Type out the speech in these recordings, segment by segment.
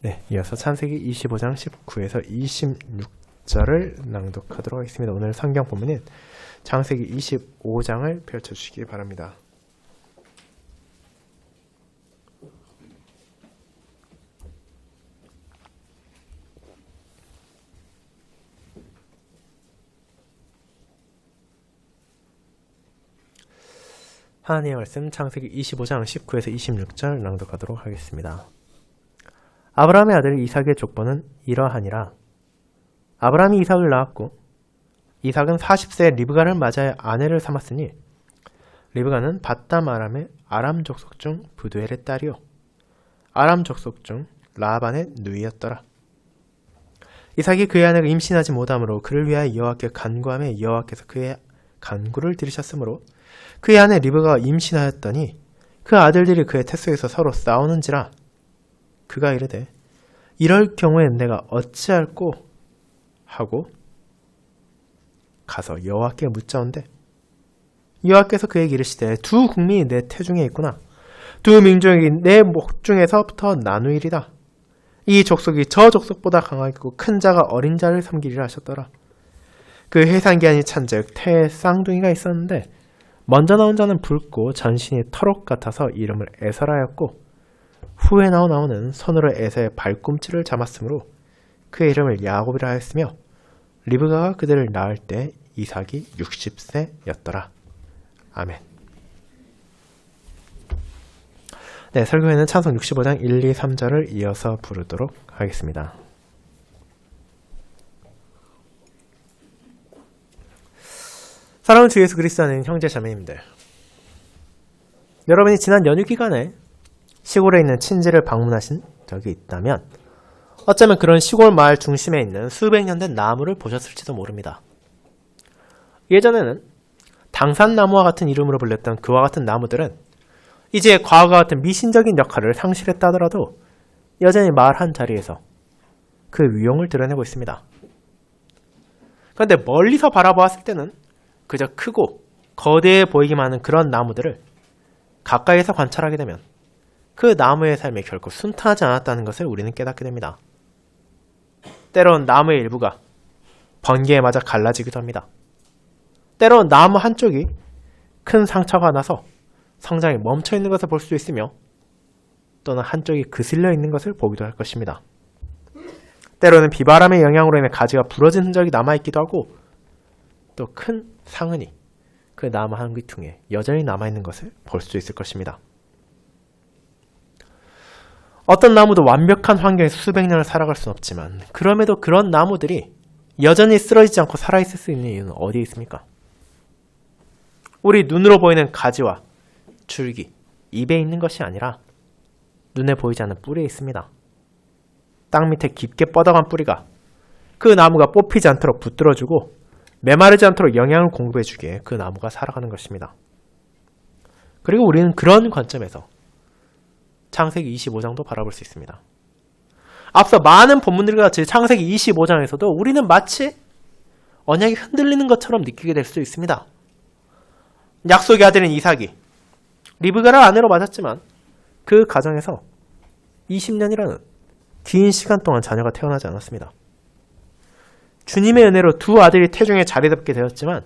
네, 이어서 창세기 25장 19에서 26절을 낭독하도록 하겠습니다. 오늘 성경 본문은 창세기 25장을 펼쳐주시기 바랍니다. 하나님의 말씀 창세기 25장 19에서 26절 낭독하도록 하겠습니다. 아브라함의 아들 이삭의 족보는 이러하니라. 아브라함이 이삭을 낳았고 이삭은 40세에 리브가를 맞아 아내를 삼았으니 리브가는 밧담 아람의 아람 족속 중 부두엘의 딸이요 아람 족속 중 라반의 누이였더라. 이삭이 그의 아내가 임신하지 못하므로 그를 위하여 여호와께 간구하며 여호와께서 그의 간구를 들으셨으므로 그의 아내 리브가가 임신하였더니 그 아들들이 그의 태소에서 서로 싸우는지라. 그가 이르되 이럴 경우엔 내가 어찌할꼬 하고 가서 여호와께 묻자온대 여호와께서 그에게 이르시되 두 국민이 내 태중에 있구나. 두 민족이 내 목 중에서부터 나누이리다. 이 족속이 저 족속보다 강하고 큰 자가 어린 자를 섬기리라 하셨더라. 그 해산기한이 찬즉 태에 쌍둥이가 있었는데 먼저 나온 자는 붉고 전신이 털옷 같아서 이름을 에서라였고 후에 나온 아우는 손으로 에서의 발꿈치를 잡았으므로 그의 이름을 야곱이라 하였으며 리브가가 그들을 낳을 때 이삭이 60세였더라. 아멘. 네, 설교에는 찬송 65장 1, 2, 3절을 이어서 부르도록 하겠습니다. 사랑하는 주 예수 그리스도 안에 형제 자매님들, 여러분이 지난 연휴 기간에 시골에 있는 친지를 방문하신 적이 있다면 어쩌면 그런 시골 마을 중심에 있는 수백 년 된 나무를 보셨을지도 모릅니다. 예전에는 당산나무와 같은 이름으로 불렸던 그와 같은 나무들은 이제 과거와 같은 미신적인 역할을 상실했다 하더라도 여전히 마을 한 자리에서 그 위용을 드러내고 있습니다. 그런데 멀리서 바라보았을 때는 그저 크고 거대해 보이기만 하는 그런 나무들을 가까이에서 관찰하게 되면 그 나무의 삶이 결코 순탄하지 않았다는 것을 우리는 깨닫게 됩니다. 때론 나무의 일부가 번개에 맞아 갈라지기도 합니다. 때론 나무 한쪽이 큰 상처가 나서 성장이 멈춰있는 것을 볼 수 있으며 또는 한쪽이 그슬려 있는 것을 보기도 할 것입니다. 때로는 비바람의 영향으로 인해 가지가 부러진 흔적이 남아있기도 하고 또 큰 상흔이 그 나무 한 귀퉁이에 여전히 남아있는 것을 볼 수 있을 것입니다. 어떤 나무도 완벽한 환경에서 수백 년을 살아갈 수는 없지만 그럼에도 그런 나무들이 여전히 쓰러지지 않고 살아있을 수 있는 이유는 어디에 있습니까? 우리 눈으로 보이는 가지와 줄기, 잎에 있는 것이 아니라 눈에 보이지 않는 뿌리에 있습니다. 땅 밑에 깊게 뻗어간 뿌리가 그 나무가 뽑히지 않도록 붙들어주고 메마르지 않도록 영양을 공급해주기에 그 나무가 살아가는 것입니다. 그리고 우리는 그런 관점에서 창세기 25장도 바라볼 수 있습니다. 앞서 많은 본문들과 같이 창세기 25장에서도 우리는 마치 언약이 흔들리는 것처럼 느끼게 될 수 있습니다. 약속의 아들인 이삭이 리브가를 아내로 맞았지만 그 가정에서 20년이라는 긴 시간 동안 자녀가 태어나지 않았습니다. 주님의 은혜로 두 아들이 태중에 자리 잡게 되었지만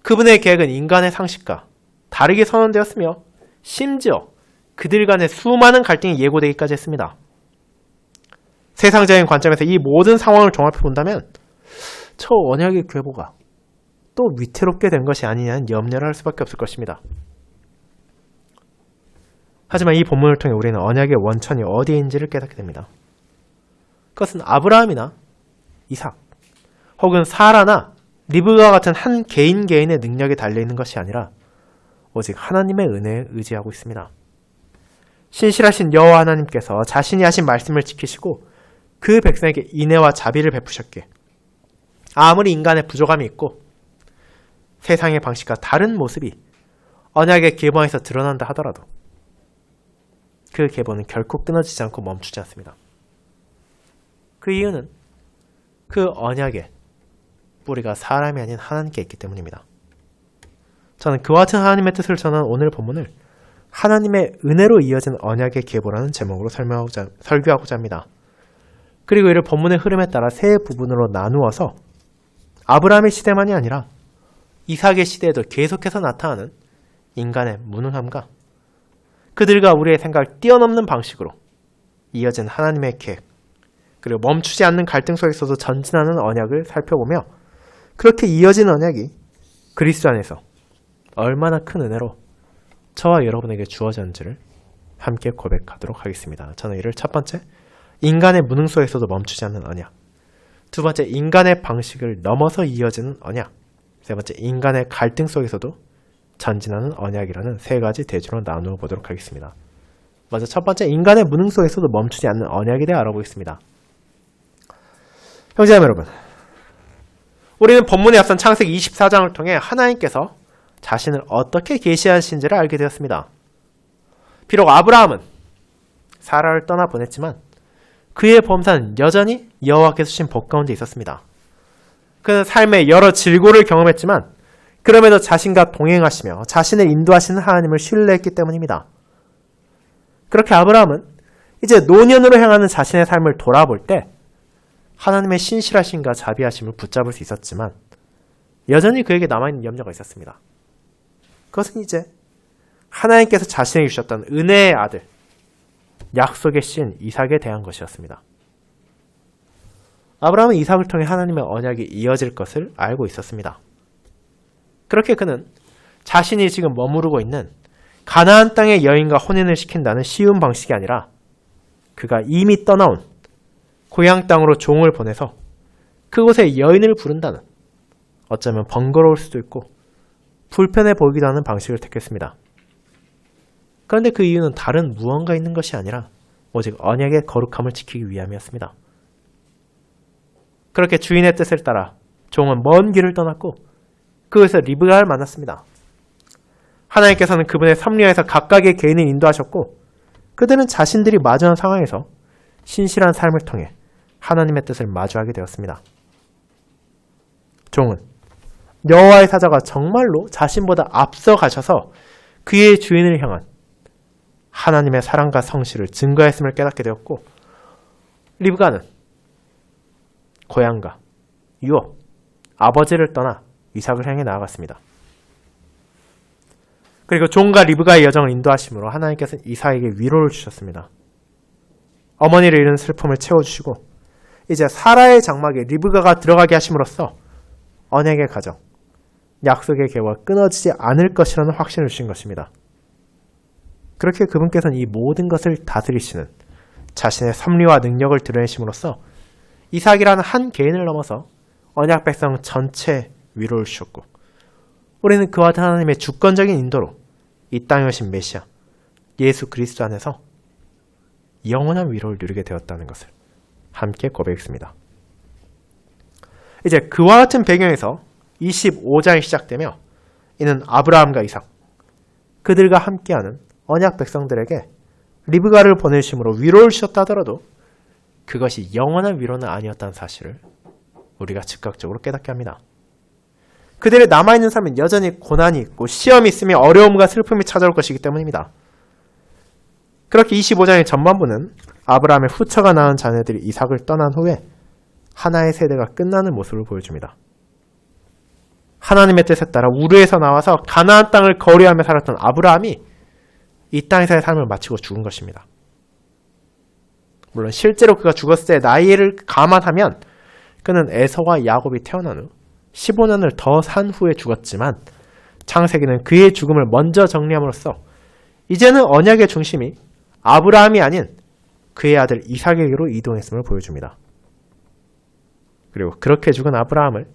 그분의 계획은 인간의 상식과 다르게 선언되었으며 심지어 그들 간의 수많은 갈등이 예고되기까지 했습니다. 세상적인 관점에서 이 모든 상황을 종합해 본다면 저 언약의 계보가 또 위태롭게 된 것이 아니냐는 염려를 할 수밖에 없을 것입니다. 하지만 이 본문을 통해 우리는 언약의 원천이 어디에 있는지를 깨닫게 됩니다. 그것은 아브라함이나 이삭 혹은 사라나 리브가와 같은 한 개인의 능력에 달려있는 것이 아니라 오직 하나님의 은혜에 의지하고 있습니다. 신실하신 여호와 하나님께서 자신이 하신 말씀을 지키시고 그 백성에게 인애와 자비를 베푸셨기에 아무리 인간의 부족함이 있고 세상의 방식과 다른 모습이 언약의 계보에서 드러난다 하더라도 그 계보는 결코 끊어지지 않고 멈추지 않습니다. 그 이유는 그 언약의 뿌리가 사람이 아닌 하나님께 있기 때문입니다. 저는 그와 같은 하나님의 뜻을 전하는 오늘 본문을 하나님의 은혜로 이어진 언약의 계보라는 제목으로 설교하고자 합니다. 그리고 이를 본문의 흐름에 따라 세 부분으로 나누어서 아브라함의 시대만이 아니라 이삭의 시대에도 계속해서 나타나는 인간의 무능함과 그들과 우리의 생각을 뛰어넘는 방식으로 이어진 하나님의 계획, 그리고 멈추지 않는 갈등 속에서도 전진하는 언약을 살펴보며 그렇게 이어진 언약이 그리스도 안에서 얼마나 큰 은혜로 저와 여러분에게 주어졌는지를 함께 고백하도록 하겠습니다. 저는 이를 첫 번째, 인간의 무능 속에서도 멈추지 않는 언약, 두 번째, 인간의 방식을 넘어서 이어지는 언약, 세 번째, 인간의 갈등 속에서도 전진하는 언약이라는 세 가지 대주로 나누어 보도록 하겠습니다. 먼저 첫 번째, 인간의 무능 속에서도 멈추지 않는 언약에 대해 알아보겠습니다. 형제자매 여러분, 우리는 본문에 앞선 창세기 24장을 통해 하나님께서 자신을 어떻게 계시하신지를 알게 되었습니다. 비록 아브라함은 사라를 떠나보냈지만 그의 범사는 여전히 여호와께서 주신 복 가운데 있었습니다. 그는 삶의 여러 질고를 경험했지만 그럼에도 자신과 동행하시며 자신을 인도하시는 하나님을 신뢰했기 때문입니다. 그렇게 아브라함은 이제 노년으로 향하는 자신의 삶을 돌아볼 때 하나님의 신실하심과 자비하심을 붙잡을 수 있었지만 여전히 그에게 남아있는 염려가 있었습니다. 그것은 이제 하나님께서 자신에게 주셨던 은혜의 아들, 약속의 신 이삭에 대한 것이었습니다. 아브라함은 이삭을 통해 하나님의 언약이 이어질 것을 알고 있었습니다. 그렇게 그는 자신이 지금 머무르고 있는 가나안 땅의 여인과 혼인을 시킨다는 쉬운 방식이 아니라 그가 이미 떠나온 고향 땅으로 종을 보내서 그곳에 여인을 부른다는, 어쩌면 번거로울 수도 있고 불편해 보이기도 하는 방식을 택했습니다. 그런데 그 이유는 다른 무언가 있는 것이 아니라 오직 언약의 거룩함을 지키기 위함이었습니다. 그렇게 주인의 뜻을 따라 종은 먼 길을 떠났고 그곳에서 리브가를 만났습니다. 하나님께서는 그분의 섭리하에서 각각의 개인을 인도하셨고 그들은 자신들이 마주한 상황에서 신실한 삶을 통해 하나님의 뜻을 마주하게 되었습니다. 종은 여호와의 사자가 정말로 자신보다 앞서 가셔서 그의 주인을 향한 하나님의 사랑과 성실을 증거했음을 깨닫게 되었고, 리브가는 고향과 유업, 아버지를 떠나 이삭을 향해 나아갔습니다. 그리고 종과 리브가의 여정을 인도하심으로 하나님께서는 이삭에게 위로를 주셨습니다. 어머니를 잃은 슬픔을 채워주시고 이제 사라의 장막에 리브가가 들어가게 하심으로써 언약의 가정, 약속의 계와 끊어지지 않을 것이라는 확신을 주신 것입니다. 그렇게 그분께서는 이 모든 것을 다스리시는 자신의 섭리와 능력을 드러내심으로써 이삭이라는 한 개인을 넘어서 언약 백성 전체 위로를 주셨고, 우리는 그와 같은 하나님의 주권적인 인도로 이 땅에 오신 메시아 예수 그리스도 안에서 영원한 위로를 누리게 되었다는 것을 함께 고백했습니다. 이제 그와 같은 배경에서 25장이 시작되며 이는 아브라함과 이삭, 그들과 함께하는 언약 백성들에게 리브가를 보내심으로 위로를 주셨다 하더라도 그것이 영원한 위로는 아니었다는 사실을 우리가 즉각적으로 깨닫게 합니다. 그들의 남아있는 삶은 여전히 고난이 있고 시험이 있으며 어려움과 슬픔이 찾아올 것이기 때문입니다. 그렇게 25장의 전반부는 아브라함의 후처가 낳은 자녀들이 이삭을 떠난 후에 하나의 세대가 끝나는 모습을 보여줍니다. 하나님의 뜻에 따라 우르에서 나와서 가나안 땅을 거류하며 살았던 아브라함이 이 땅에서의 삶을 마치고 죽은 것입니다. 물론 실제로 그가 죽었을 때 나이를 감안하면 그는 에서와 야곱이 태어난 후 15년을 더 산 후에 죽었지만 창세기는 그의 죽음을 먼저 정리함으로써 이제는 언약의 중심이 아브라함이 아닌 그의 아들 이삭에게로 이동했음을 보여줍니다. 그리고 그렇게 죽은 아브라함을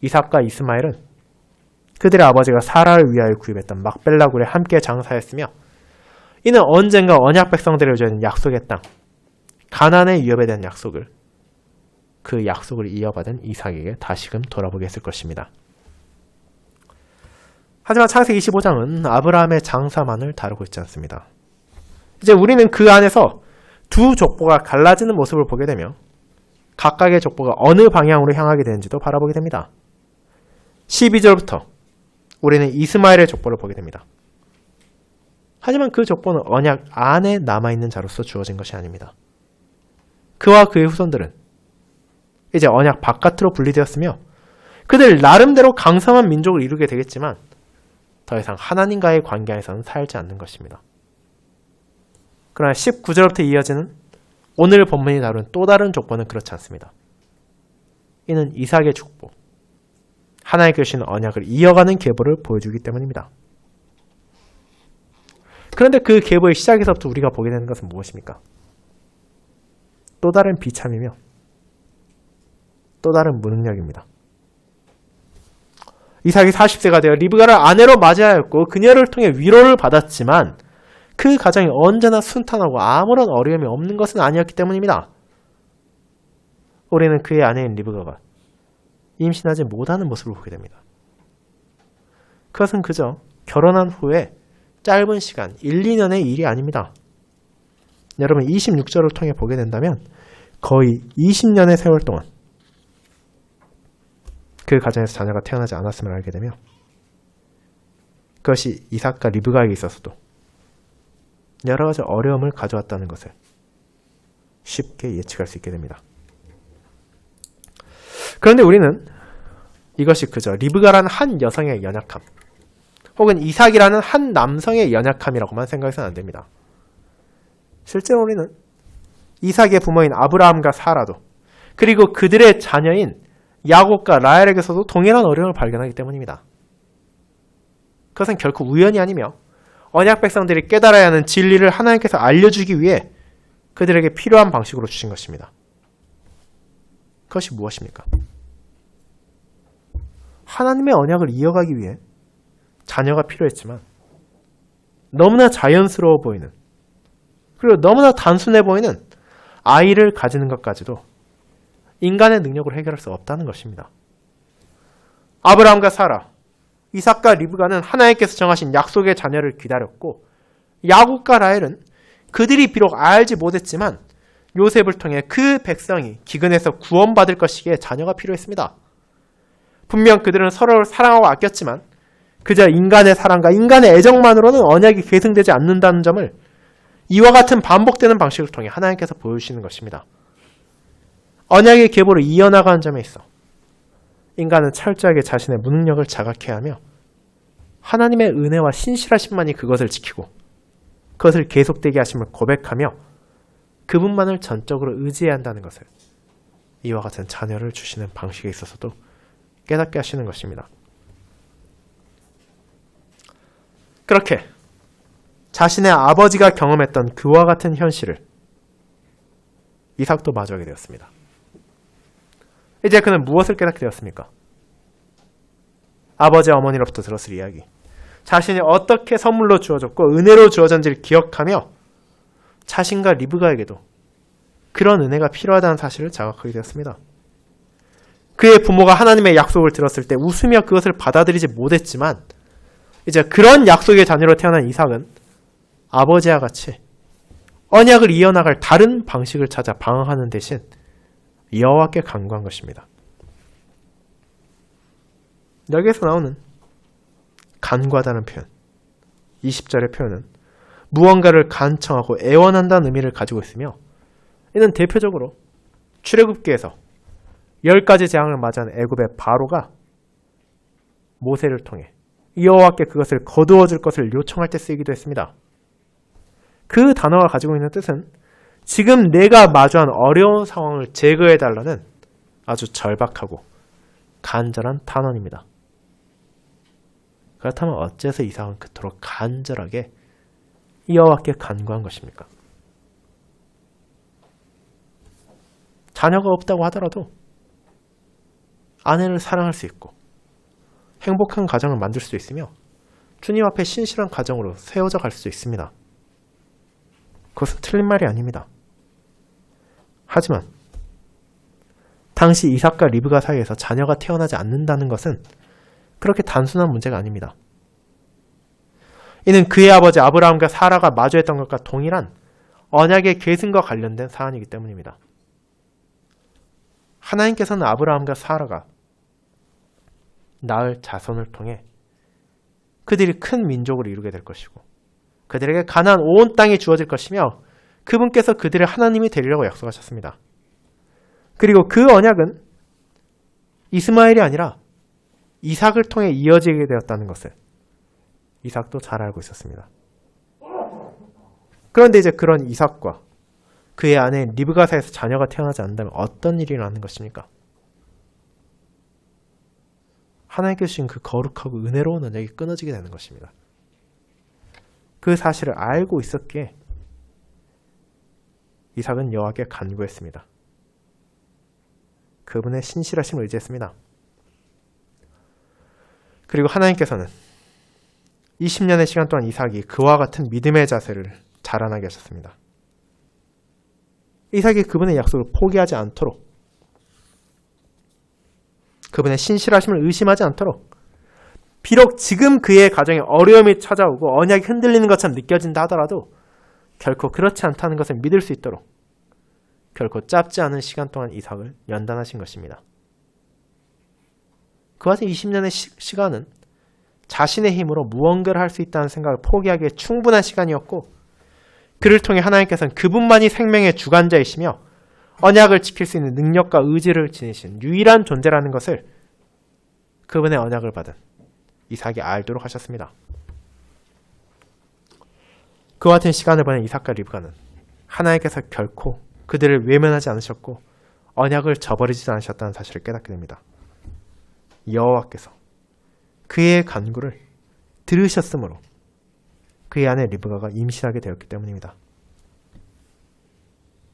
이삭과 이스마엘은 그들의 아버지가 사라를 위하여 구입했던 막벨라굴에 함께 장사했으며 이는 언젠가 언약 백성들에게 주어진 약속의 땅 가나안의 유업에 대한 약속을 그 약속을 이어받은 이삭에게 다시금 돌아보게 했을 것입니다. 하지만 창세기 25장은 아브라함의 장사만을 다루고 있지 않습니다. 이제 우리는 그 안에서 두 족보가 갈라지는 모습을 보게 되며 각각의 족보가 어느 방향으로 향하게 되는지도 바라보게 됩니다. 12절부터 우리는 이스마엘의 족보를 보게 됩니다. 하지만 그 족보는 언약 안에 남아있는 자로서 주어진 것이 아닙니다. 그와 그의 후손들은 이제 언약 바깥으로 분리되었으며 그들 나름대로 강성한 민족을 이루게 되겠지만 더 이상 하나님과의 관계 안에서는 살지 않는 것입니다. 그러나 19절부터 이어지는 오늘 본문이 다룬 또 다른 조건은 그렇지 않습니다. 이는 이삭의 축복, 하나님께 주신 언약을 이어가는 계보를 보여주기 때문입니다. 그런데 그 계보의 시작에서부터 우리가 보게 되는 것은 무엇입니까? 또 다른 비참이며 또 다른 무능력입니다. 이삭이 40세가 되어 리브가를 아내로 맞이하였고 그녀를 통해 위로를 받았지만 그 가정이 언제나 순탄하고 아무런 어려움이 없는 것은 아니었기 때문입니다. 우리는 그의 아내인 리브가가 임신하지 못하는 모습을 보게 됩니다. 그것은 그저 결혼한 후에 짧은 시간, 1, 2년의 일이 아닙니다. 여러분 26절을 통해 보게 된다면 거의 20년의 세월 동안 그 가정에서 자녀가 태어나지 않았음을 알게 되며 그것이 이삭과 리브가에게 있어서도 여러 가지 어려움을 가져왔다는 것을 쉽게 예측할 수 있게 됩니다. 그런데 우리는 이것이 그저 리브가라는 한 여성의 연약함 혹은 이삭이라는 한 남성의 연약함이라고만 생각해서는 안 됩니다. 실제로 우리는 이삭의 부모인 아브라함과 사라도 그리고 그들의 자녀인 야곱과 라헬에게서도 동일한 어려움을 발견하기 때문입니다. 그것은 결코 우연이 아니며 언약 백성들이 깨달아야 하는 진리를 하나님께서 알려주기 위해 그들에게 필요한 방식으로 주신 것입니다. 그것이 무엇입니까? 하나님의 언약을 이어가기 위해 자녀가 필요했지만 너무나 자연스러워 보이는 그리고 너무나 단순해 보이는 아이를 가지는 것까지도 인간의 능력으로 해결할 수 없다는 것입니다. 아브라함과 사라, 이삭과 리브가는 하나님께서 정하신 약속의 자녀를 기다렸고 야곱과 라헬은 그들이 비록 알지 못했지만 요셉을 통해 그 백성이 기근에서 구원받을 것이기에 자녀가 필요했습니다. 분명 그들은 서로를 사랑하고 아꼈지만 그저 인간의 사랑과 인간의 애정만으로는 언약이 계승되지 않는다는 점을 이와 같은 반복되는 방식을 통해 하나님께서 보여주시는 것입니다. 언약의 계보를 이어나가는 점에 있어 인간은 철저하게 자신의 무능력을 자각해야 하며 하나님의 은혜와 신실하심만이 그것을 지키고 그것을 계속되게 하심을 고백하며 그분만을 전적으로 의지해야 한다는 것을 이와 같은 자녀를 주시는 방식에 있어서도 깨닫게 하시는 것입니다. 그렇게 자신의 아버지가 경험했던 그와 같은 현실을 이삭도 마주하게 되었습니다. 이제 그는 무엇을 깨닫게 되었습니까? 아버지 어머니로부터 들었을 이야기, 자신이 어떻게 선물로 주어졌고 은혜로 주어졌는지를 기억하며 자신과 리브가에게도 그런 은혜가 필요하다는 사실을 자각하게 되었습니다. 그의 부모가 하나님의 약속을 들었을 때 웃으며 그것을 받아들이지 못했지만 이제 그런 약속의 자녀로 태어난 이삭은 아버지와 같이 언약을 이어나갈 다른 방식을 찾아 방황하는 대신 여호와께 간구한 것입니다. 여기에서 나오는 간구하다는 표현, 20절의 표현은 무언가를 간청하고 애원한다는 의미를 가지고 있으며 이는 대표적으로 출애굽기에서 10가지 재앙을 맞이한 애굽의 바로가 모세를 통해 여호와께 그것을 거두어 줄 것을 요청할 때 쓰이기도 했습니다. 그 단어가 가지고 있는 뜻은 지금 내가 마주한 어려운 상황을 제거해달라는 아주 절박하고 간절한 탄원입니다. 그렇다면 어째서 이삭은 그토록 간절하게 여호와께 간구한 것입니까? 자녀가 없다고 하더라도 아내를 사랑할 수 있고 행복한 가정을 만들 수 있으며 주님 앞에 신실한 가정으로 세워져 갈 수 있습니다. 그것은 틀린 말이 아닙니다. 하지만 당시 이삭과 리브가 사이에서 자녀가 태어나지 않는다는 것은 그렇게 단순한 문제가 아닙니다. 이는 그의 아버지 아브라함과 사라가 마주했던 것과 동일한 언약의 계승과 관련된 사안이기 때문입니다. 하나님께서는 아브라함과 사라가 낳을 자손을 통해 그들이 큰 민족을 이루게 될 것이고 그들에게 가나안 온 땅이 주어질 것이며 그분께서 그들의 하나님이 되리라고 약속하셨습니다. 그리고 그 언약은 이스마엘이 아니라 이삭을 통해 이어지게 되었다는 것을 이삭도 잘 알고 있었습니다. 그런데 이제 그런 이삭과 그의 아내 리브가 사이에서 자녀가 태어나지 않는다면 어떤 일이 일어나는 것입니까? 하나님께서 주신 그 거룩하고 은혜로운 언약이 끊어지게 되는 것입니다. 그 사실을 알고 있었기에 이삭은 여호와께 간구했습니다. 그분의 신실하심을 의지했습니다. 그리고 하나님께서는 20년의 시간 동안 이삭이 그와 같은 믿음의 자세를 자라나게 하셨습니다. 이삭이 그분의 약속을 포기하지 않도록, 그분의 신실하심을 의심하지 않도록, 비록 지금 그의 가정에 어려움이 찾아오고 언약이 흔들리는 것처럼 느껴진다 하더라도 결코 그렇지 않다는 것을 믿을 수 있도록 결코 짧지 않은 시간 동안 이삭을 연단하신 것입니다. 그와 같은 20년의 시간은 자신의 힘으로 무언가를 할 수 있다는 생각을 포기하기에 충분한 시간이었고, 그를 통해 하나님께서는 그분만이 생명의 주관자이시며 언약을 지킬 수 있는 능력과 의지를 지니신 유일한 존재라는 것을 그분의 언약을 받은 이삭이 알도록 하셨습니다. 그와 같은 시간을 보낸 이삭과 리브가는 하나님께서 결코 그들을 외면하지 않으셨고 언약을 저버리지 않으셨다는 사실을 깨닫게 됩니다. 여호와께서 그의 간구를 들으셨으므로 그의 아내 리브가가 임신하게 되었기 때문입니다.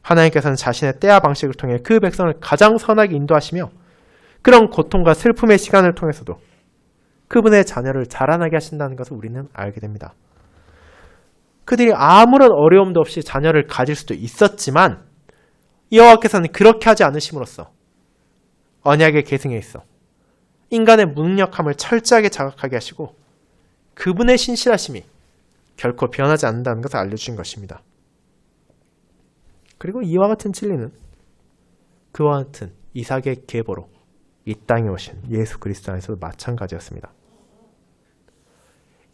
하나님께서는 자신의 때와 방식을 통해 그 백성을 가장 선하게 인도하시며 그런 고통과 슬픔의 시간을 통해서도 그분의 자녀를 자라나게 하신다는 것을 우리는 알게 됩니다. 그들이 아무런 어려움도 없이 자녀를 가질 수도 있었지만 여호와께서는 그렇게 하지 않으심으로써 언약의 계승에 있어 인간의 무능력함을 철저하게 자각하게 하시고 그분의 신실하심이 결코 변하지 않는다는 것을 알려주신 것입니다. 그리고 이와 같은 진리는 그와 같은 이삭의 계보로 이 땅에 오신 예수 그리스도 안에서도 마찬가지였습니다.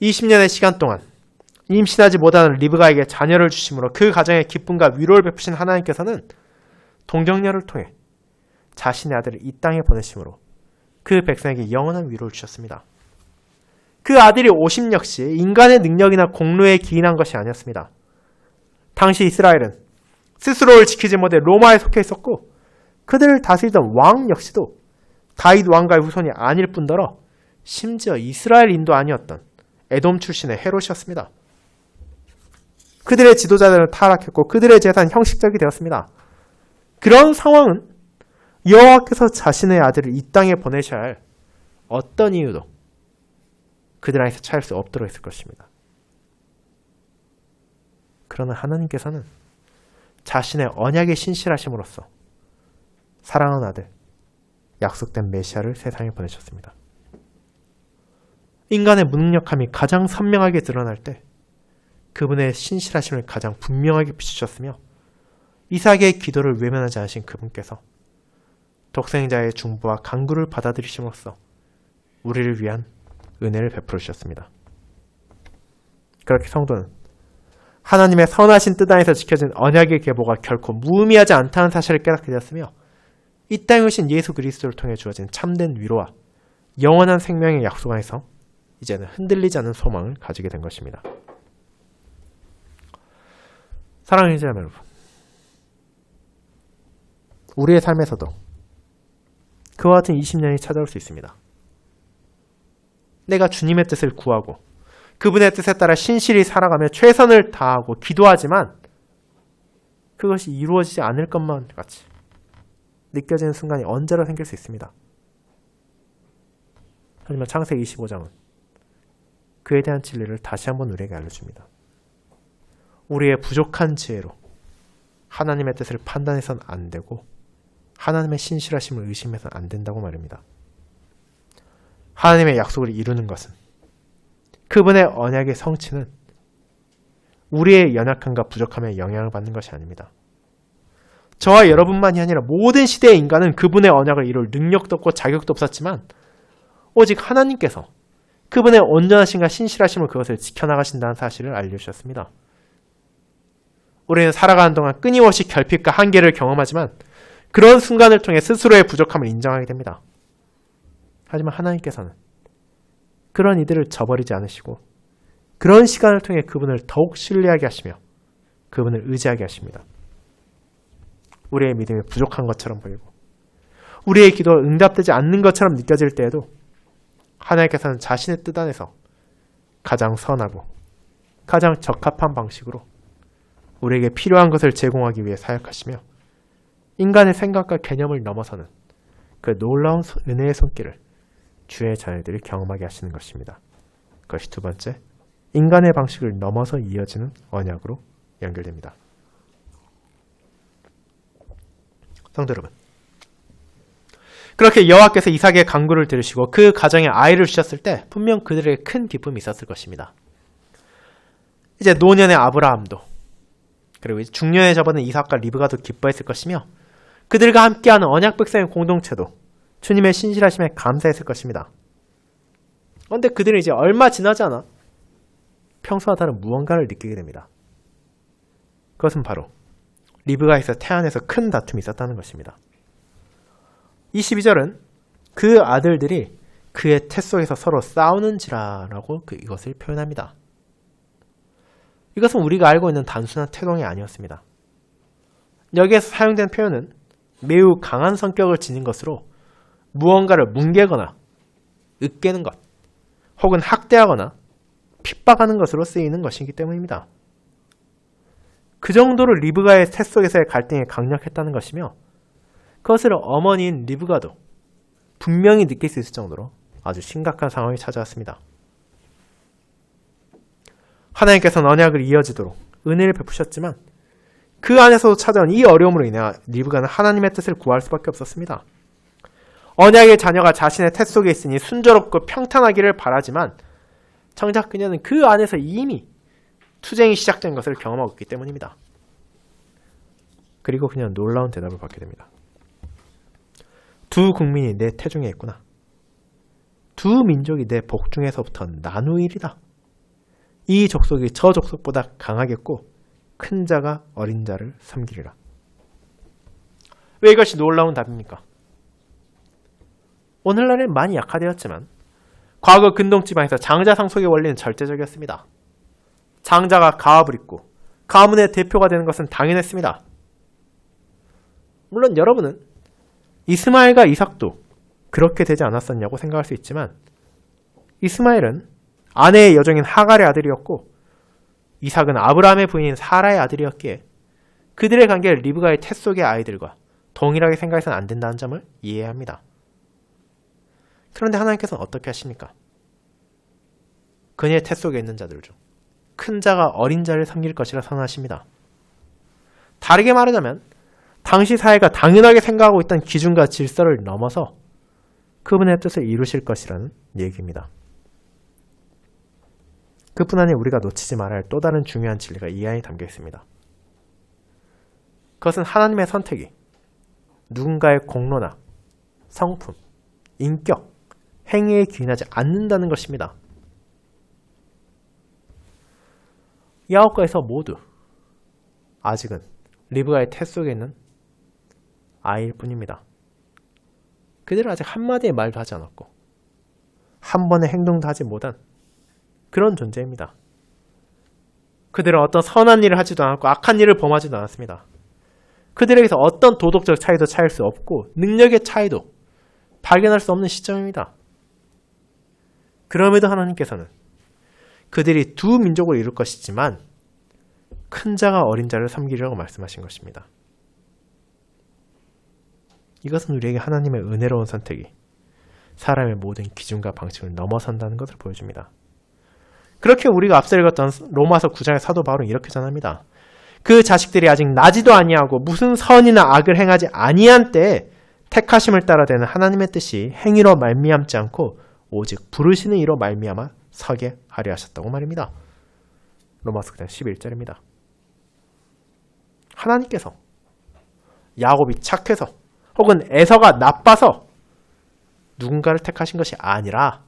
20년의 시간 동안 임신하지 못하는 리브가에게 자녀를 주심으로 그 가정에 기쁨과 위로를 베푸신 하나님께서는 동정녀를 통해 자신의 아들을 이 땅에 보내심으로 그 백성에게 영원한 위로를 주셨습니다. 그 아들이 오심 역시 인간의 능력이나 공로에 기인한 것이 아니었습니다. 당시 이스라엘은 스스로를 지키지 못해 로마에 속해 있었고 그들을 다스리던 왕 역시도 다윗 왕가의 후손이 아닐 뿐더러 심지어 이스라엘인도 아니었던 에돔 출신의 헤롯이었습니다. 그들의 지도자들은 타락했고 그들의 재산 형식적이 되었습니다. 그런 상황은 여호와께서 자신의 아들을 이 땅에 보내셔야 할 어떤 이유도 그들 안에서 찾을 수 없도록 했을 것입니다. 그러나 하나님께서는 자신의 언약의 신실하심으로써 사랑하는 아들, 약속된 메시아를 세상에 보내셨습니다. 인간의 무능력함이 가장 선명하게 드러날 때 그분의 신실하심을 가장 분명하게 비추셨으며 이삭의 기도를 외면하지 않으신 그분께서 독생자의 중보와 간구를 받아들이심으로써 우리를 위한 은혜를 베풀어 주셨습니다. 그렇게 성도는 하나님의 선하신 뜻 안에서 지켜진 언약의 계보가 결코 무의미하지 않다는 사실을 깨닫게 되었으며 이 땅에 오신 예수 그리스도를 통해 주어진 참된 위로와 영원한 생명의 약속 안에서 이제는 흔들리지 않는 소망을 가지게 된 것입니다. 사랑하는 형제자매 여러분, 우리의 삶에서도 그와 같은 20년이 찾아올 수 있습니다. 내가 주님의 뜻을 구하고 그분의 뜻에 따라 신실히 살아가며 최선을 다하고 기도하지만 그것이 이루어지지 않을 것만 같이 느껴지는 순간이 언제나 생길 수 있습니다. 하지만 창세기 25장은 그에 대한 진리를 다시 한번 우리에게 알려줍니다. 우리의 부족한 지혜로 하나님의 뜻을 판단해서는 안 되고 하나님의 신실하심을 의심해서는 안 된다고 말입니다. 하나님의 약속을 이루는 것은, 그분의 언약의 성취는 우리의 연약함과 부족함에 영향을 받는 것이 아닙니다. 저와 여러분만이 아니라 모든 시대의 인간은 그분의 언약을 이룰 능력도 없고 자격도 없었지만 오직 하나님께서 그분의 온전하심과 신실하심을 그것을 지켜나가신다는 사실을 알려주셨습니다. 우리는 살아가는 동안 끊임없이 결핍과 한계를 경험하지만 그런 순간을 통해 스스로의 부족함을 인정하게 됩니다. 하지만 하나님께서는 그런 이들을 저버리지 않으시고 그런 시간을 통해 그분을 더욱 신뢰하게 하시며 그분을 의지하게 하십니다. 우리의 믿음이 부족한 것처럼 보이고 우리의 기도가 응답되지 않는 것처럼 느껴질 때에도 하나님께서는 자신의 뜻 안에서 가장 선하고 가장 적합한 방식으로 우리에게 필요한 것을 제공하기 위해 사역하시며 인간의 생각과 개념을 넘어서는 그 놀라운 은혜의 손길을 주의 자녀들이 경험하게 하시는 것입니다. 그것이 두 번째, 인간의 방식을 넘어서 이어지는 언약으로 연결됩니다. 성도 여러분, 그렇게 여호와께서 이삭의 간구를 들으시고 그 가정에 아이를 주셨을 때 분명 그들에게 큰 기쁨이 있었을 것입니다. 이제 노년의 아브라함도 그리고 이제 중년에 접어든 이삭과 리브가도 기뻐했을 것이며 그들과 함께하는 언약 백성의 공동체도 주님의 신실하심에 감사했을 것입니다. 그런데 그들은 이제 얼마 지나지 않아 평소와 다른 무언가를 느끼게 됩니다. 그것은 바로 리브가에서 태안에서 큰 다툼이 있었다는 것입니다. 22절은 그 아들들이 그의 태 속에서 서로 싸우는지라라고 이것을 표현합니다. 이것은 우리가 알고 있는 단순한 태동이 아니었습니다. 여기에서 사용된 표현은 매우 강한 성격을 지닌 것으로 무언가를 뭉개거나 으깨는 것, 혹은 학대하거나 핍박하는 것으로 쓰이는 것이기 때문입니다. 그 정도로 리브가의 태 속에서의 갈등이 강력했다는 것이며 그것을 어머니인 리브가도 분명히 느낄 수 있을 정도로 아주 심각한 상황이 찾아왔습니다. 하나님께서는 언약을 이어지도록 은혜를 베푸셨지만 그 안에서도 찾아온 이 어려움으로 인해 리브가는 하나님의 뜻을 구할 수밖에 없었습니다. 언약의 자녀가 자신의 태 속에 있으니 순조롭고 평탄하기를 바라지만 정작 그녀는 그 안에서 이미 투쟁이 시작된 것을 경험하고 있기 때문입니다. 그리고 그녀는 놀라운 대답을 받게 됩니다. 두 국민이 내 태중에 있구나. 두 민족이 내 복중에서부터 나누이리다. 이 족속이 저 족속보다 강하겠고 큰 자가 어린 자를 섬기리라. 왜 이것이 놀라운 답입니까? 오늘날엔 많이 약화되었지만 과거 근동지방에서 장자 상속의 원리는 절대적이었습니다. 장자가 가업을 입고 가문의 대표가 되는 것은 당연했습니다. 물론 여러분은 이스마엘과 이삭도 그렇게 되지 않았었냐고 생각할 수 있지만 이스마엘은 아내의 여종인 하갈의 아들이었고 이삭은 아브라함의 부인인 사라의 아들이었기에 그들의 관계를 리브가의 태 속의 아이들과 동일하게 생각해서는 안 된다는 점을 이해해야 합니다. 그런데 하나님께서는 어떻게 하십니까? 그녀의 태 속에 있는 자들 중 큰 자가 어린 자를 섬길 것이라 선언하십니다. 다르게 말하자면 당시 사회가 당연하게 생각하고 있던 기준과 질서를 넘어서 그분의 뜻을 이루실 것이라는 얘기입니다. 그뿐 아니라 우리가 놓치지 말아야 할 또 다른 중요한 진리가 이 안에 담겨 있습니다. 그것은 하나님의 선택이 누군가의 공로나 성품, 인격, 행위에 기인하지 않는다는 것입니다. 이 아홉가에서 모두 아직은 리브가의 태 속에 있는 아이일 뿐입니다. 그들은 아직 한마디의 말도 하지 않았고 한 번의 행동도 하지 못한 그런 존재입니다. 그들은 어떤 선한 일을 하지도 않았고 악한 일을 범하지도 않았습니다. 그들에게서 어떤 도덕적 차이도 찾을 수 없고 능력의 차이도 발견할 수 없는 시점입니다. 그럼에도 하나님께서는 그들이 두 민족을 이룰 것이지만 큰 자가 어린 자를 섬기려고 말씀하신 것입니다. 이것은 우리에게 하나님의 은혜로운 선택이 사람의 모든 기준과 방식을 넘어선다는 것을 보여줍니다. 그렇게 우리가 앞서 읽었던 로마서 9장의 사도 바울은 이렇게 전합니다. 그 자식들이 아직 나지도 아니하고 무슨 선이나 악을 행하지 아니한 때에 택하심을 따라 되는 하나님의 뜻이 행위로 말미암지 않고 오직 부르시는 이로 말미암아 서게 하려 하셨다고 말입니다. 로마서 9장 11절입니다. 하나님께서 야곱이 착해서 혹은 에서가 나빠서 누군가를 택하신 것이 아니라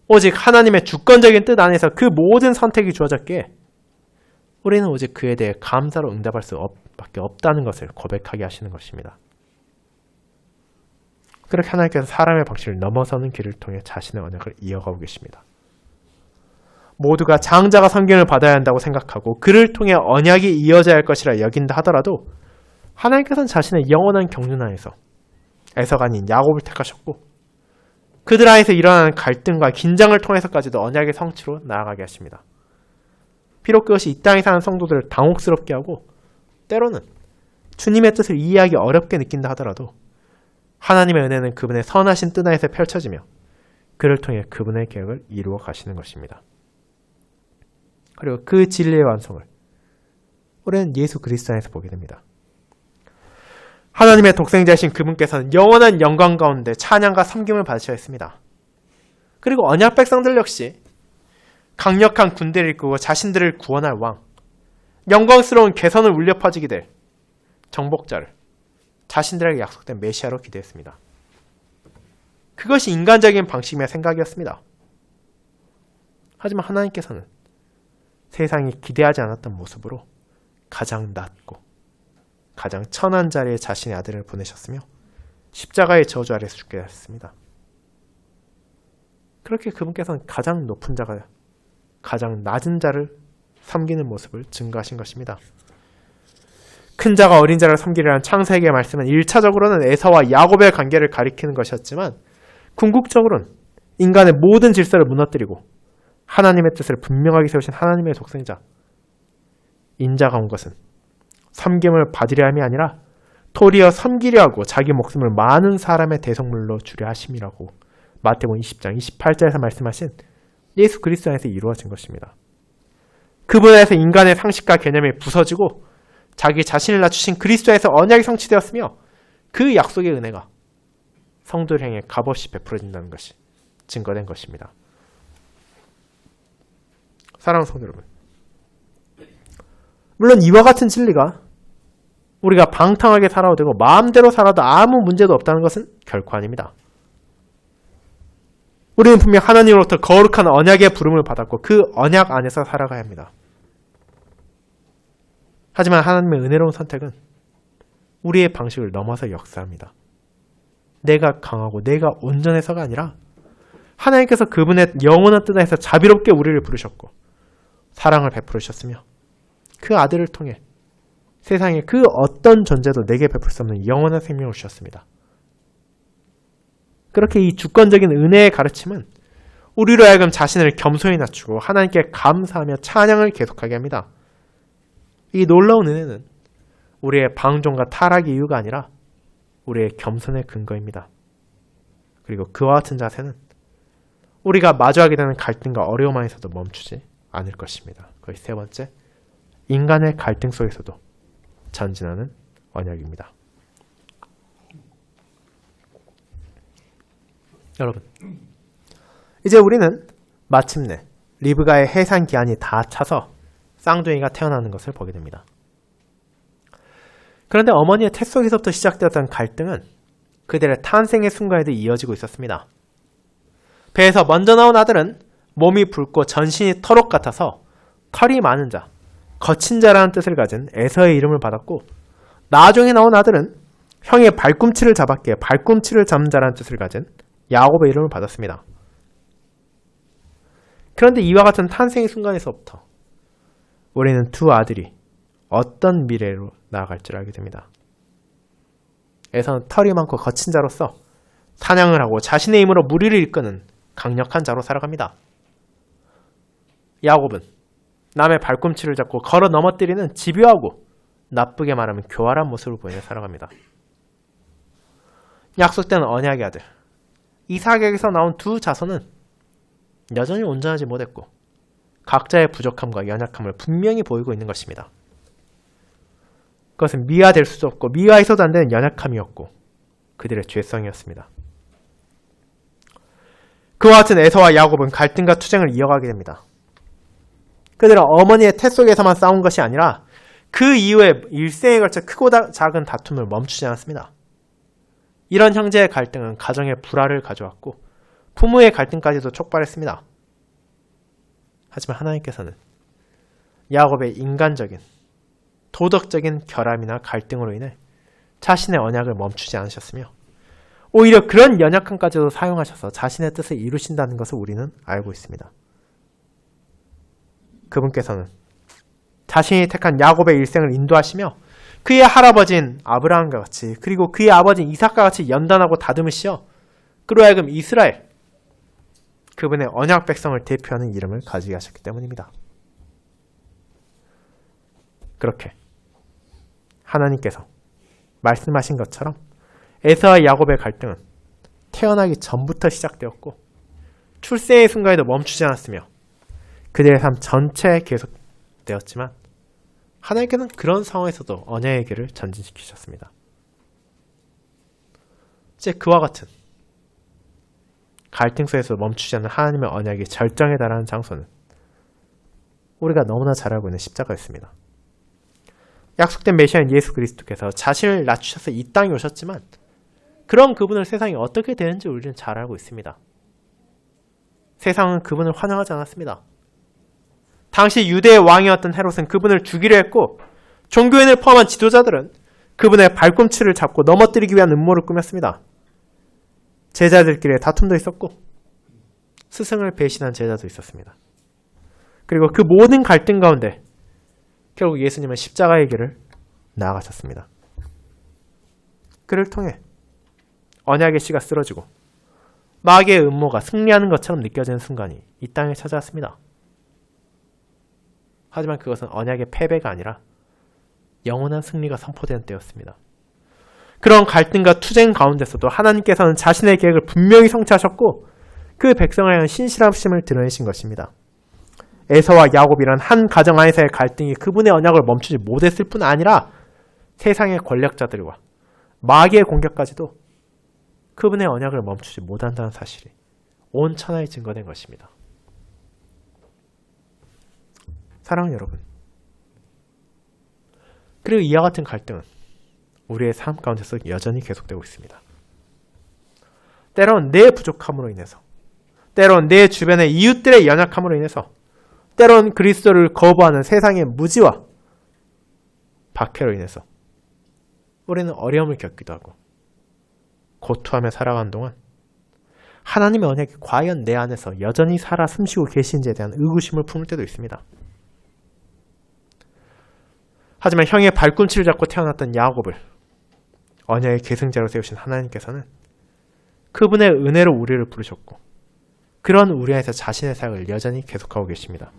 오직 하나님의 주권적인 뜻 안에서 그 모든 선택이 주어졌기에 우리는 오직 그에 대해 감사로 응답할 수밖에 없다는 것을 고백하게 하시는 것입니다. 그렇게 하나님께서 사람의 방식을 넘어서는 길을 통해 자신의 언약을 이어가고 계십니다. 모두가 장자가 성경을 받아야 한다고 생각하고 그를 통해 언약이 이어져야 할 것이라 여긴다 하더라도 하나님께서는 자신의 영원한 경륜 안에서 에서가 아닌 야곱을 택하셨고 그들 안에서 일어나는 갈등과 긴장을 통해서까지도 언약의 성취로 나아가게 하십니다. 비록 그것이 이 땅에 사는 성도들을 당혹스럽게 하고 때로는 주님의 뜻을 이해하기 어렵게 느낀다 하더라도 하나님의 은혜는 그분의 선하신 뜻 안에서 펼쳐지며 그를 통해 그분의 계획을 이루어 가시는 것입니다. 그리고 그 진리의 완성을 우리는 예수 그리스도 안에서 보게 됩니다. 하나님의 독생자이신 그분께서는 영원한 영광 가운데 찬양과 섬김을 받으셔야 했습니다. 그리고 언약 백성들 역시 강력한 군대를 이끌고 자신들을 구원할 왕, 영광스러운 개선을 울려 퍼지게 될 정복자를 자신들에게 약속된 메시아로 기대했습니다. 그것이 인간적인 방식이며 생각이었습니다. 하지만 하나님께서는 세상이 기대하지 않았던 모습으로 가장 낮고 가장 천한 자리에 자신의 아들을 보내셨으며 십자가의 저주 아래서 죽게 하셨습니다. 그렇게 그분께서는 가장 높은 자가 가장 낮은 자를 섬기는 모습을 증거하신 것입니다. 큰 자가 어린 자를 섬기리라는 창세기의 말씀은 1차적으로는 에서와 야곱의 관계를 가리키는 것이었지만 궁극적으로는 인간의 모든 질서를 무너뜨리고 하나님의 뜻을 분명하게 세우신 하나님의 독생자 인자가 온 것은 섬김을 받으려 함이 아니라 도리어 섬기려 하고 자기 목숨을 많은 사람의 대속물로 주려 하심이라고 마태복음 20장 28절에서 말씀하신 예수 그리스도 안에서 이루어진 것입니다. 그분 안에서 인간의 상식과 개념이 부서지고 자기 자신을 낮추신 그리스도에서 언약이 성취되었으며 그 약속의 은혜가 성도를 향해 값없이 베풀어진다는 것이 증거된 것입니다. 사랑하는 성도 여러분, 물론 이와 같은 진리가 우리가 방탕하게 살아도 되고 마음대로 살아도 아무 문제도 없다는 것은 결코 아닙니다. 우리는 분명 하나님으로부터 거룩한 언약의 부름을 받았고 그 언약 안에서 살아가야 합니다. 하지만 하나님의 은혜로운 선택은 우리의 방식을 넘어서 역사합니다. 내가 강하고 내가 온전해서가 아니라 하나님께서 그분의 영원한 뜻 안에서 자비롭게 우리를 부르셨고 사랑을 베풀으셨으며 그 아들을 통해 세상에 그 어떤 존재도 내게 베풀 수 없는 영원한 생명을 주셨습니다. 그렇게 이 주권적인 은혜의 가르침은 우리로 하여금 자신을 겸손히 낮추고 하나님께 감사하며 찬양을 계속하게 합니다. 이 놀라운 은혜는 우리의 방종과 타락의 이유가 아니라 우리의 겸손의 근거입니다. 그리고 그와 같은 자세는 우리가 마주하게 되는 갈등과 어려움 안에서도 멈추지 않을 것입니다. 거의 세 번째, 인간의 갈등 속에서도 전진하는 언약입니다. 여러분, 이제 우리는 마침내 리브가의 해산 기한이 다 차서 쌍둥이가 태어나는 것을 보게 됩니다. 그런데 어머니의 태 속에서부터 시작되었던 갈등은 그들의 탄생의 순간에도 이어지고 있었습니다. 배에서 먼저 나온 아들은 몸이 붉고 전신이 털옷 같아서 털이 많은 자, 거친 자라는 뜻을 가진 에서의 이름을 받았고 나중에 나온 아들은 형의 발꿈치를 잡았기에 발꿈치를 잡는 자라는 뜻을 가진 야곱의 이름을 받았습니다. 그런데 이와 같은 탄생의 순간에서부터 우리는 두 아들이 어떤 미래로 나아갈지를 알게 됩니다. 에서는 털이 많고 거친 자로서 사냥을 하고 자신의 힘으로 무리를 이끄는 강력한 자로 살아갑니다. 야곱은 남의 발꿈치를 잡고 걸어 넘어뜨리는 집요하고 나쁘게 말하면 교활한 모습을 보이며 살아갑니다. 약속된 언약의 아들 이삭에게서 나온 두 자손은 여전히 온전하지 못했고 각자의 부족함과 연약함을 분명히 보이고 있는 것입니다. 그것은 미화될 수도 없고 미화해서도 안 되는 연약함이었고 그들의 죄성이었습니다. 그와 같은 에서와 야곱은 갈등과 투쟁을 이어가게 됩니다. 그들은 어머니의 태 속에서만 싸운 것이 아니라 그 이후에 일생에 걸쳐 크고 작은 다툼을 멈추지 않았습니다. 이런 형제의 갈등은 가정에 불화를 가져왔고 부모의 갈등까지도 촉발했습니다. 하지만 하나님께서는 야곱의 인간적인 도덕적인 결함이나 갈등으로 인해 자신의 언약을 멈추지 않으셨으며 오히려 그런 연약함까지도 사용하셔서 자신의 뜻을 이루신다는 것을 우리는 알고 있습니다. 그분께서는 자신이 택한 야곱의 일생을 인도하시며 그의 할아버지인 아브라함과 같이 그리고 그의 아버지인 이삭과 같이 연단하고 다듬으시어 그로 하여금 이스라엘, 그분의 언약 백성을 대표하는 이름을 가지게 하셨기 때문입니다. 그렇게 하나님께서 말씀하신 것처럼 에서와 야곱의 갈등은 태어나기 전부터 시작되었고 출생의 순간에도 멈추지 않았으며 그들의 삶 전체에 계속되었지만 하나님께서는 그런 상황에서도 언약의 길을 전진시키셨습니다. 이제 그와 같은 갈등 속에서 멈추지 않는 하나님의 언약이 절정에 달하는 장소는 우리가 너무나 잘 알고 있는 십자가였습니다. 약속된 메시아인 예수 그리스도께서 자신을 낮추셔서 이 땅에 오셨지만 그런 그분을 세상이 어떻게 되는지 우리는 잘 알고 있습니다. 세상은 그분을 환영하지 않았습니다. 당시 유대의 왕이었던 헤롯은 그분을 죽이려 했고 종교인을 포함한 지도자들은 그분의 발꿈치를 잡고 넘어뜨리기 위한 음모를 꾸몄습니다. 제자들끼리의 다툼도 있었고 스승을 배신한 제자도 있었습니다. 그리고 그 모든 갈등 가운데 결국 예수님은 십자가의 길을 나아가셨습니다. 그를 통해 언약의 씨가 쓰러지고 마귀의 음모가 승리하는 것처럼 느껴지는 순간이 이 땅에 찾아왔습니다. 하지만 그것은 언약의 패배가 아니라 영원한 승리가 선포되는 때였습니다. 그런 갈등과 투쟁 가운데서도 하나님께서는 자신의 계획을 분명히 성취하셨고 그 백성을 향한 신실하심을 드러내신 것입니다. 에서와 야곱이란 한 가정 안에서의 갈등이 그분의 언약을 멈추지 못했을 뿐 아니라 세상의 권력자들과 마귀의 공격까지도 그분의 언약을 멈추지 못한다는 사실이 온 천하에 증거된 것입니다. 사랑하는 여러분, 그리고 이와 같은 갈등은 우리의 삶 가운데서 여전히 계속되고 있습니다. 때론 내 부족함으로 인해서, 때론 내 주변의 이웃들의 연약함으로 인해서, 때론 그리스도를 거부하는 세상의 무지와 박해로 인해서 우리는 어려움을 겪기도 하고 고통하며 살아가는 동안 하나님의 언약이 과연 내 안에서 여전히 살아 숨쉬고 계신지에 대한 의구심을 품을 때도 있습니다. 하지만 형의 발꿈치를 잡고 태어났던 야곱을 언약의 계승자로 세우신 하나님께서는 그분의 은혜로 우리를 부르셨고 그런 우리 안에서 자신의 사역을 여전히 계속하고 계십니다.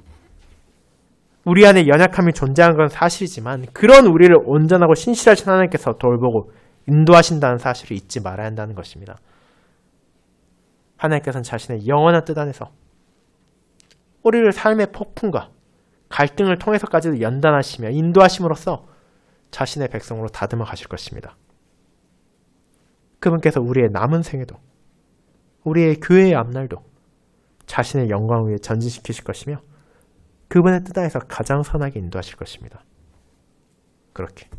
우리 안에 연약함이 존재하는 건 사실이지만 그런 우리를 온전하고 신실하신 하나님께서 돌보고 인도하신다는 사실을 잊지 말아야 한다는 것입니다. 하나님께서는 자신의 영원한 뜻 안에서 우리를 삶의 폭풍과 갈등을 통해서까지도 연단하시며 인도하심으로써 자신의 백성으로 다듬어 가실 것입니다. 그분께서 우리의 남은 생에도 우리의 교회의 앞날도 자신의 영광 위에 전진시키실 것이며 그분의 뜻 안에서 가장 선하게 인도하실 것입니다. 그렇게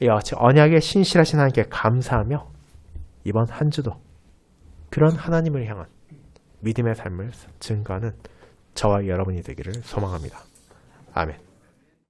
이와 같이 언약의 신실하신 하나님께 감사하며 이번 한 주도 그런 하나님을 향한 믿음의 삶을 증거하는 저와 여러분이 되기를 소망합니다. 아멘.